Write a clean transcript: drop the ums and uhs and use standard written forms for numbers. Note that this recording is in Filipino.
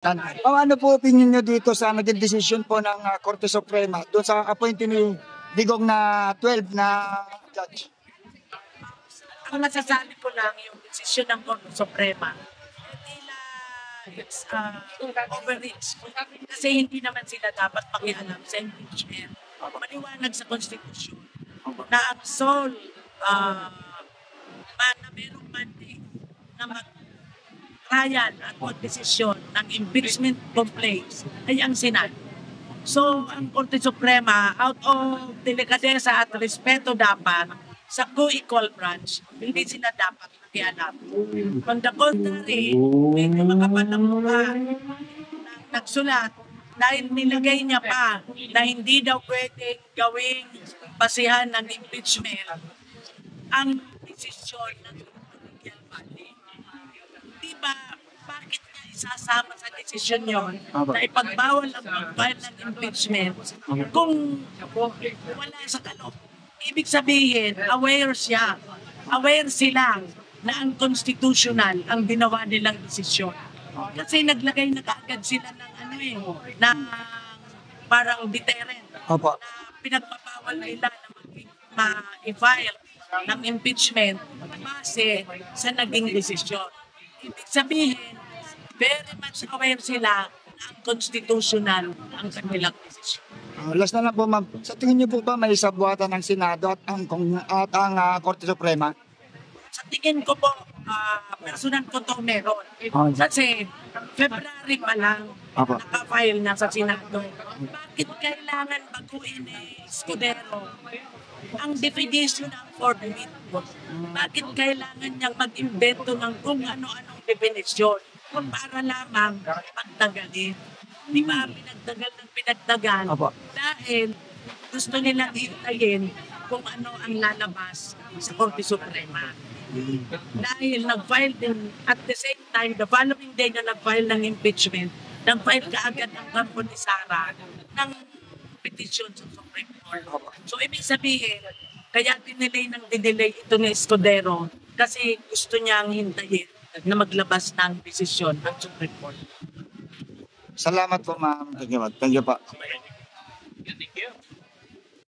Ano po opinion nyo dito sa naging decision po ng Korte Suprema doon sa appointee ni Digong na 12 na judge? Ang masasabi ko lang yung desisyon ng Korte Suprema, tila it's overreach. Kasi hindi naman sila dapat pakialam sa impeachment. Maliwanag sa Constitution na ang sole na merong mandate na mag-trial at mag-desisyon ng impeachment complaints ay ang Senado. So, ang Korte Suprema, out of delikadesa at respeto dapat sa co-equal branch, hindi sila dapat nakialam. On the contrary, medyo makapalang mukha nagsulat dahil nilagay niya pa na hindi daw pwedeng gawing basihan ng impeachment ang desisyon ng collegial body. Diba, bakit niya isasama sa desisyon yun na ipagbawal ang pag-file ng impeachment kung wala sa kaloob? Ibig sabihin, aware siya. Aware sila na ang constitutional ang ginawa nilang desisyon. Kasi naglagay na kaagad sila ng na parang deterrent. Opo. Na pinagpapawal nila na ma-file ng impeachment base sa naging desisyon. Ibig sabihin, very much aware sila na ang constitutional ang kanilang desisyon. Last na lang po, ma'am. Sa tingin niyo po ba may sabuatan ng Senado at ang Korte Suprema? Sa tingin ko po, personal ko to meron. Kasi February pa lang, nakafile na sa Senado. Bakit kailangan baguhin Escudero ang definition ng forbid? Bakit kailangan niyang mag-invento ng kung ano-anong definition para lamang pagtagalin? Di ba pinagtagal ng pinagtagal? Dahil gusto nilang hintayin kung ano ang lalabas sa Korte Suprema. Dahil nag-file din at the same time, the following day na nag-file ng impeachment, nag-file kaagad ng kampo ni Sara ng petition sa Supreme Court. So ibig sabihin, kaya dinelay ito ni Escudero kasi gusto niyang hintayin na maglabas ng desisyon ng Supreme Court. Salamat po, ma'am. Thank you po. Thank you.